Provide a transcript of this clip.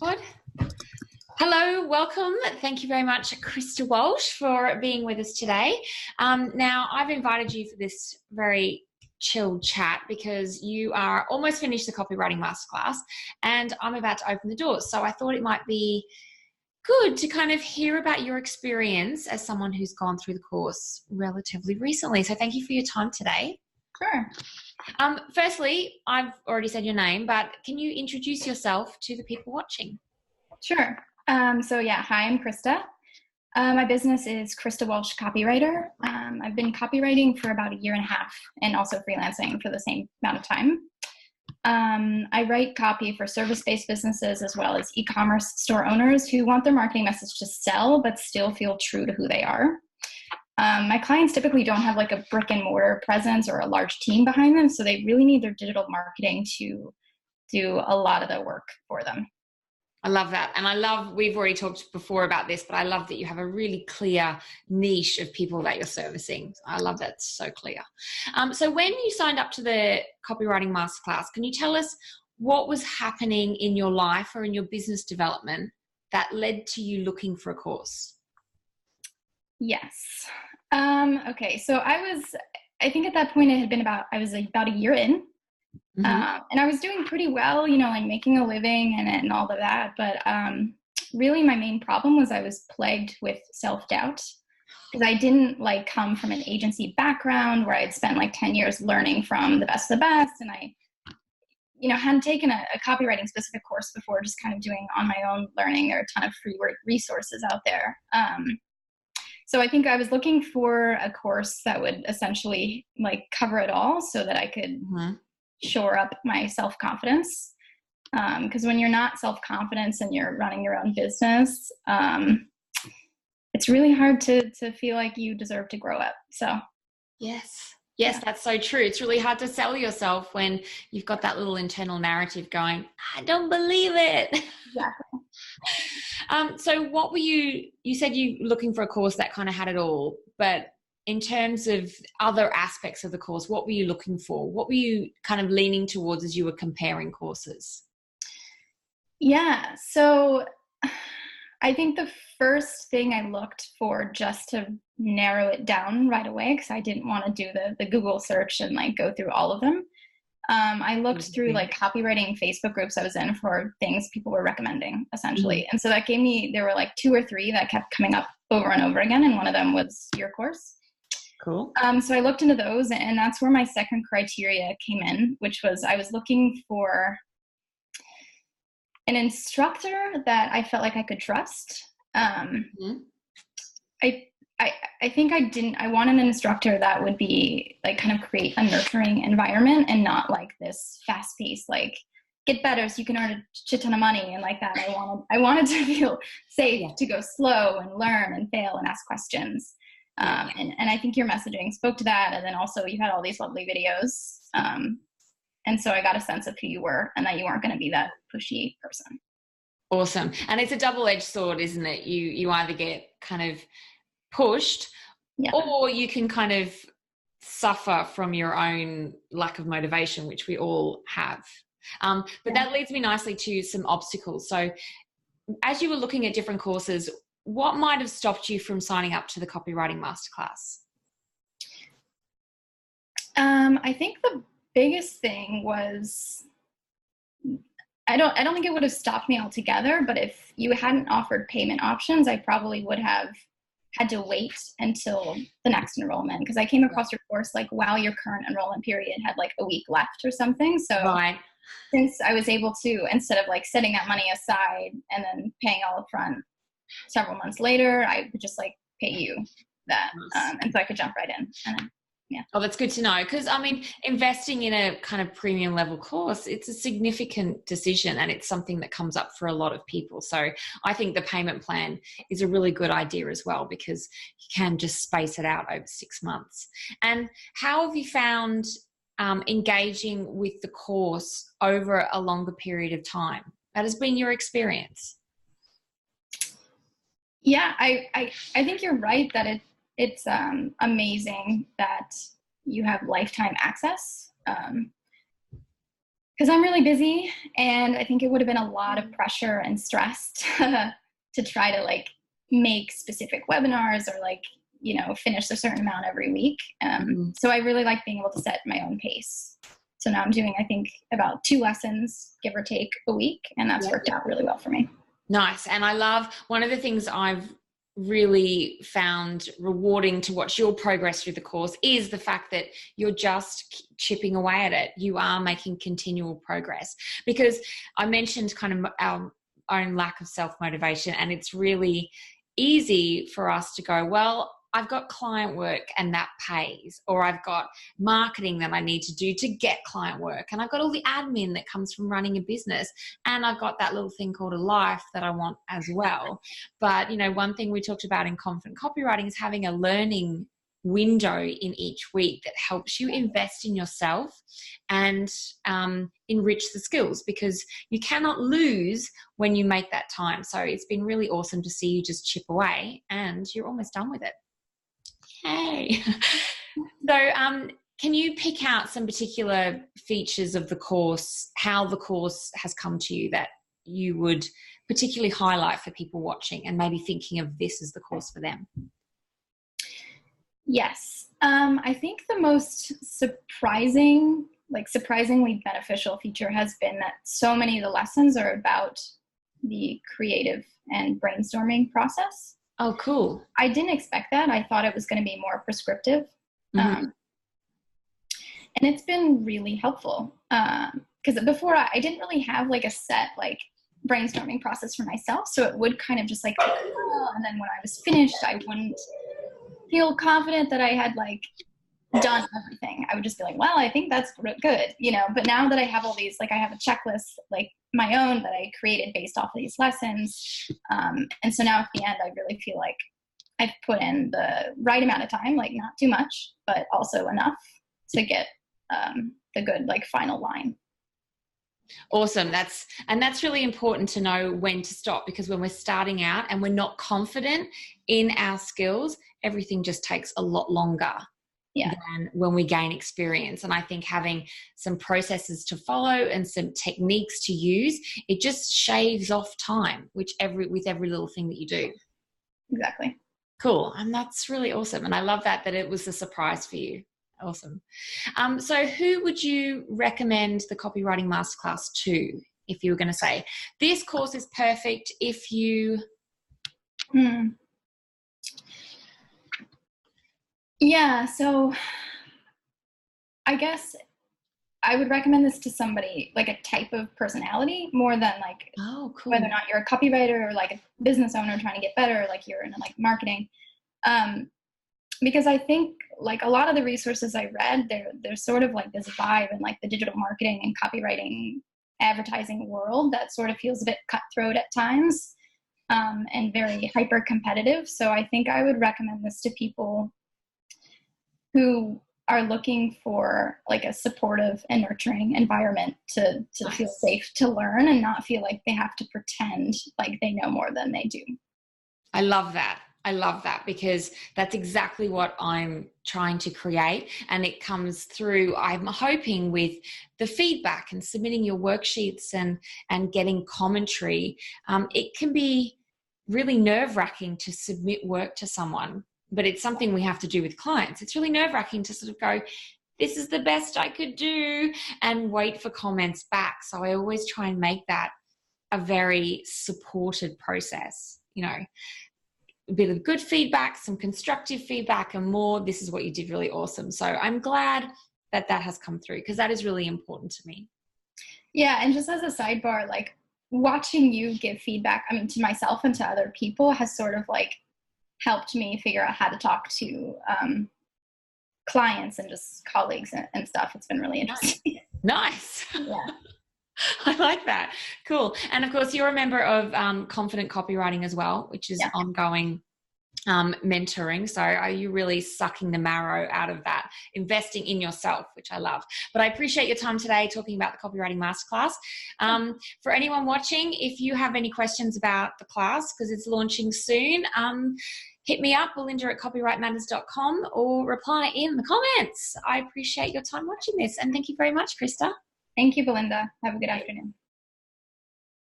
Good. Hello, welcome. Thank you very much, Krista Walsh, for being with us today. Now, I've invited you for this very chilled chat because you are almost finished the Copywriting Master Class and I'm about to open the doors. So I thought it might be good to kind of hear about your experience as someone who's gone through the course relatively recently. So thank you for your time today. Sure. Firstly, I've already said your name, but can you introduce yourself to the people watching? Sure. Hi, I'm Krista. My business is Krista Walsh Copywriter. I've been copywriting for about 1.5 years and also freelancing for the same amount of time. I write copy for service-based businesses as well as e-commerce store owners who want their marketing message to sell but still feel true to who they are. My clients typically don't have like a brick and mortar presence or a large team behind them, so they really need their digital marketing to do a lot of the work for them. I love that. And we've already talked before about this, but I love that you have a really clear niche of people that you're servicing. I love that. It's so clear. So when you signed up to the Copywriting Masterclass, can you tell us what was happening in your life or in your business development that led to you looking for a course? Yes. Okay. So I think at that point I was about 1 year in. And I was doing pretty well, like making a living and all of that. But really my main problem was I was plagued with self-doubt because I didn't come from an agency background where I'd spent 10 years learning from the best of the best. And I, hadn't taken a copywriting specific course before, just kind of doing on my own learning. There are a ton of free resources out there. So I think I was looking for a course that would essentially cover it all so that I could shore up my self-confidence. Because when you're not self-confident and you're running your own business, it's really hard to feel like you deserve to grow up. So yes, that's so true. It's really hard to sell yourself when you've got that little internal narrative going, I don't believe it. Exactly. So what were you said you looking for a course that kind of had it all, but in terms of other aspects of the course, what were you looking for? What were you kind of leaning towards as you were comparing courses? Yeah. So I think the first thing I looked for, just to narrow it down right away, because I didn't want to do the Google search and go through all of them. I looked through copywriting Facebook groups I was in for things people were recommending, essentially. And so that gave me, there were 2 or 3 that kept coming up over and over again. And one of them was your course. Cool. So I looked into those, and that's where my second criteria came in, which was I was looking for an instructor that I felt like I could trust. I think I wanted an instructor that would be kind of create a nurturing environment and not this fast paced, get better so you can earn a shit ton of money and that. I wanted to feel safe to go slow and learn and fail and ask questions. And I think your messaging spoke to that. And then also you had all these lovely videos. And so I got a sense of who you were and that you weren't going to be that pushy person. Awesome. And it's a double-edged sword, isn't it? You either get kind of pushed or you can kind of suffer from your own lack of motivation, which we all have. But that leads me nicely to some obstacles. So as you were looking at different courses, what might have stopped you from signing up to the Copywriting Masterclass? I think the biggest thing was I don't think it would have stopped me altogether, but if you hadn't offered payment options, I probably would have had to wait until the next enrollment, because I came across your course while your current enrollment period had a week left or something. So since I was able to, instead of setting that money aside and then paying all up front several months later, I would just pay you that. And so I could jump right in. And Oh, that's good to know. Because investing in a kind of premium level course, it's a significant decision and it's something that comes up for a lot of people. So I think the payment plan is a really good idea as well, because you can just space it out over 6 months. And how have you found engaging with the course over a longer period of time? That has been your experience. Yeah, I think you're right that it's amazing that you have lifetime access. because I'm really busy, and I think it would have been a lot of pressure and stress to try to like make specific webinars or like, finish a certain amount every week. So I really like being able to set my own pace. So now I'm doing, I think, about 2 lessons, give or take, a week, and that's worked out really well for me. Nice. And I love, one of the things I've really found rewarding to watch your progress through the course is the fact that you're just chipping away at it. You are making continual progress, because I mentioned kind of our own lack of self-motivation, and it's really easy for us to go, well, I've got client work and that pays, or I've got marketing that I need to do to get client work, and I've got all the admin that comes from running a business, and I've got that little thing called a life that I want as well. But, one thing we talked about in Confident Copywriting is having a learning window in each week that helps you invest in yourself and enrich the skills, because you cannot lose when you make that time. So it's been really awesome to see you just chip away, and you're almost done with it. Yay. So can you pick out some particular features of the course, how the course has come to you, that you would particularly highlight for people watching and maybe thinking of this as the course for them? Yes. I think the most surprisingly beneficial feature has been that so many of the lessons are about the creative and brainstorming process. Oh, cool. I didn't expect that. I thought it was going to be more prescriptive. And it's been really helpful. Because before I didn't really have like a set like brainstorming process for myself. So it would kind of just like, and then when I was finished, I wouldn't feel confident that I had like done everything. I would just be like, well, I think that's good, but now that I have all these, like I have a checklist, like my own, that I created based off of these lessons. And so now at the end, I really feel like I've put in the right amount of time, like not too much, but also enough to get the good, like final line. Awesome. That's really important to know when to stop, because when we're starting out and we're not confident in our skills, everything just takes a lot longer than when we gain experience. And I think having some processes to follow and some techniques to use, it just shaves off time, with every little thing that you do. Exactly. Cool. And that's really awesome. And I love that it was a surprise for you. Awesome. So who would you recommend the Copywriting Masterclass to, if you were going to say, this course is perfect if you... Yeah, so I guess I would recommend this to somebody, like a type of personality, more than like whether or not you're a copywriter or like a business owner trying to get better, like you're in like marketing. Because I think like a lot of the resources I read, there's sort of like this vibe in like the digital marketing and copywriting advertising world that sort of feels a bit cutthroat at times, and very hyper competitive. So I think I would recommend this to people who are looking for like a supportive and nurturing environment to feel safe to learn and not feel like they have to pretend like they know more than they do. I love that. Because that's exactly what I'm trying to create. And it comes through, I'm hoping, with the feedback and submitting your worksheets and getting commentary. It can be really nerve-wracking to submit work to someone, but it's something we have to do with clients. It's really nerve-wracking to sort of go, this is the best I could do, and wait for comments back. So I always try and make that a very supported process, a bit of good feedback, some constructive feedback, and more, this is what you did really awesome. So I'm glad that has come through, because that is really important to me. Yeah. And just as a sidebar, like watching you give feedback, to myself and to other people, has sort of like helped me figure out how to talk to clients and just colleagues and stuff. It's been really interesting. Nice. Yeah. I like that. Cool. And of course, you're a member of Confident Copywriting as well, which is ongoing mentoring. So are you really sucking the marrow out of that, investing in yourself, which I love. But I appreciate your time today talking about the Copywriting Masterclass. For anyone watching, if you have any questions about the class, because it's launching soon, hit me up, belinda@copyrightmatters.com, or reply in the comments. I appreciate your time watching this. And thank you very much, Krista. Thank you, Belinda. Have a good afternoon.